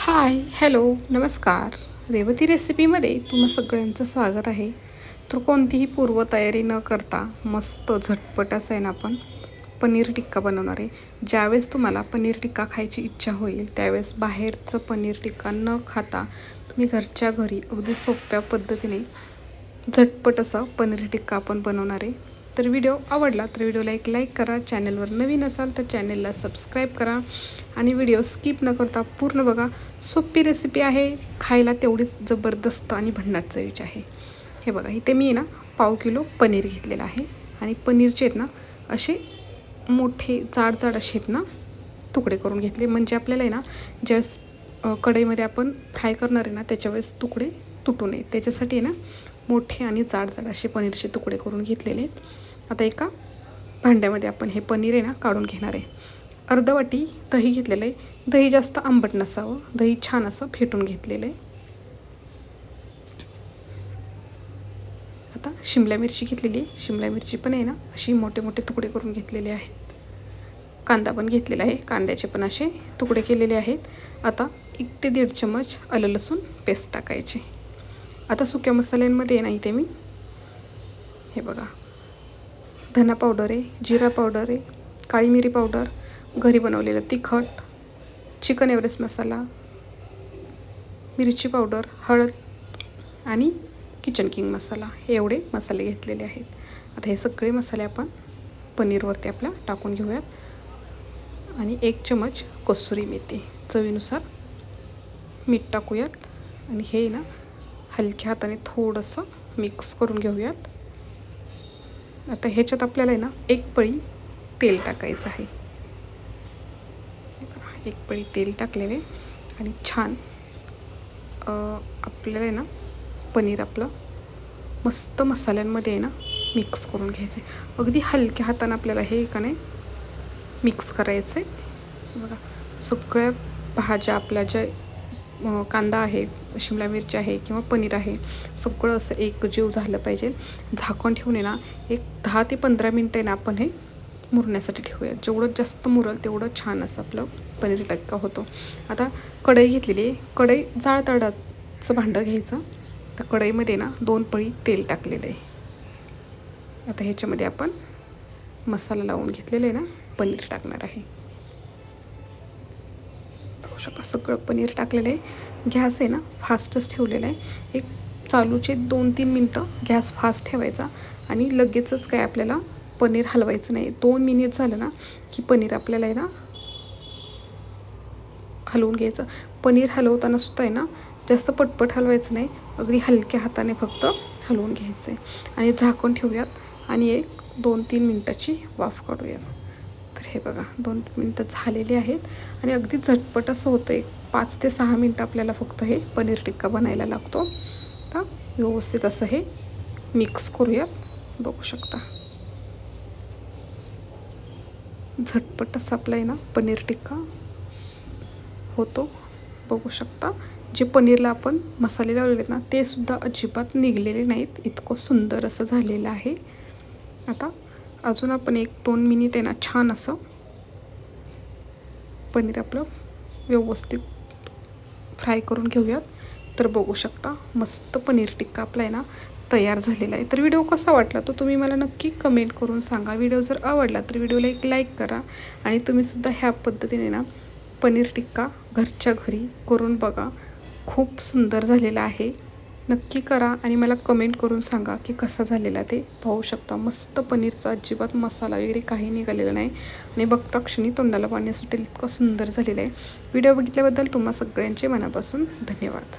हाय, hello, नमस्कार. रेवती रेसिपीमध्ये तुम्हा सगळ्यांचं स्वागत आहे. तर कोणतीही पूर्वतयारी न करता मस्त झटपट असं आहे ना आपण पनीर टिक्का बनवणार आहे. ज्यावेळेस तुम्हाला पनीर टिक्का खायची इच्छा होईल त्यावेळेस बाहेरचं पनीर टिक्का न खाता तुम्ही घरच्या घरी अगदी सोप्या पद्धतीने झटपट असं पनीर टिक्का आपण बनवणार आहे. तर व्हिडिओ आवडला तर व्हिडिओला एक लाईक करा. चॅनलवर नवीन असाल तर चॅनलला सबस्क्राईब करा आणि व्हिडिओ स्किप न करता पूर्ण बघा. सोपी रेसिपी आहे, खायला तेवढीच जबरदस्त आणि भन्नाट चवीची आहे. हे बघा, इथे मी ना पाव किलो पनीर घेतलेलं आहे आणि पनीरचे आहेत ना असे मोठे जाड जाड असे आहेत ना तुकडे करून घेतले, म्हणजे आपल्याला आहे ना ज्यावेळेस कढईमध्ये आपण फ्राय करणार आहे ना त्याच्यावेळेस तुकडे तुटू नये त्याच्यासाठी आहे ना मोठे आणि जाड जाड असे पनीरचे तुकडे करून घेतलेले आहेत. आता एका भांड्यामध्ये आपण हे पनीर आहे ना काढून घेणार आहे. अर्धा वाटी दही घेतलेलं आहे. दही जास्त आंबट नसावं, दही छान असं फेटून घेतलेलं आहे. आता शिमला मिरची घेतलेली आहे. शिमला मिरची पण आहे ना अशी मोठे मोठे तुकडे करून घेतलेले आहेत. कांदा पण घेतलेला आहे, कांद्याचे पण असे तुकडे केलेले आहेत. आता 1 ते 1.5 चमच आलं लसूण पेस्ट टाकायचे. आता सुक्या मसाल्यांमध्ये आहे ना इथे मी हे बघा धना पावडर आहे, जिरा पावडर आहे, काळी मिरी पावडर, घरी बनवलेलं तिखट, चिकन एव्हरेस्ट मसाला, मिरची पावडर, हळद आणि किचन किंग मसाला हे एवढे मसाले घेतलेले आहेत. आता हे सगळे मसाले आपण पनीरवरती आपल्या टाकून घेऊयात आणि 1 चमच कसुरी मेथी, चवीनुसार मीठ टाकूयात आणि हे ना हलक्या हाताने थोडंसं मिक्स करून घेऊयात. आता ह्याच्यात आपल्याला आहे ना 1 पळी तेल टाकायचं आहे. 1 पळी तेल टाकलेले आणि छान आपल्याला आहे ना पनीर आपलं मस्त मसाल्यांमध्ये आहे ना मिक्स करून घ्यायचं आहे. अगदी हलक्या हाताने आपल्याला हे का नाही मिक्स करायचं आहे. बघा सगळ्या भाज्या आपल्या ज्या कांदा आहे, शिमला मिरची आहे किंवा पनीर आहे सगळं असं एकजीव झालं पाहिजे. झाकण ठेवून आहे ना एक 10 ते 15 मिनटं आहे ना आपण हे मुरण्यासाठी ठेवूया. जेवढं जास्त मुरल तेवढं छान असं आपलं पनीर टिक्का होतो. आता कढई घेतलेली आहे. कढई जाड तडाचं भांडं घ्यायचं. तर कढईमध्ये ना 2 पळी तेल टाकलेलं आहे. आता ह्याच्यामध्ये आपण मसाला लावून घेतलेलं आहे ना पनीर टाकणार आहे. पाहू शकता सगळं पनीर टाकलेलं आहे. गॅस आहे ना फास्टच ठेवलेला आहे. एक चालूचे 2-3 मिनटं गॅस फास्ट ठेवायचा आणि लगेचच काय आपल्याला पनीर हलवायचं नाही. 2 मिनिट झालं ना की पनीर आपल्याला आहे ना हलवून घ्यायचं. पनीर हलवताना सुद्धा आहे ना जास्त पटपट हलवायचं नाही, अगदी हलक्या हाताने फक्त हलवून घ्यायचं आहे आणि झाकून ठेवूयात आणि एक 2-3 मिनटाची वाफ काढूयात. तर हे बघा 2 मिनटं झालेली आहेत आणि अगदी झटपट असं होतं. एक 5 ते 6 मिनटं आपल्याला फक्त हे पनीर टिक्का बनायला लागतो. तर व्यवस्थित असं हे मिक्स करूयात. बघू शकता झटपट असं आपलं आहे ना पनीर टिक्का होतो. बघू शकता जे पनीरला आपण मसाले लावलेले आहेत ना ते सुद्धा अजिबात निघलेले नाहीत, इतकं सुंदर असं झालेलं आहे. आता अजून आपण 1-2 मिनिट आहे ना छान असं पनीर आपलं व्यवस्थित फ्राय करून घेऊयात. तर बघू शकता मस्त पनीर टिक्का आपला आहे ना तयार झालेला आहे. तर व्हिडिओ कसा वाटला तो तुम्ही मला नक्की कमेंट करून सांगा. व्हिडिओ जर आवडला तर व्हिडिओला एक लाईक करा आणि तुम्हीसुद्धा ह्या पद्धतीने ना पनीर टिक्का घरच्या घरी करून बघा. खूप सुंदर झालेला आहे. नक्की करा आणि मला कमेंट करून सांगा की कसा झालेला ते. पाहू शकता मस्त पनीरचा अजिबात मसाला वगैरे काही निघालेला नाही आणि बघता क्षणी तोंडाला पाणी सुटेल इतकं सुंदर झालेलं आहे. व्हिडिओ बघितल्याबद्दल तुम्हा सगळ्यांचे मनापासून धन्यवाद.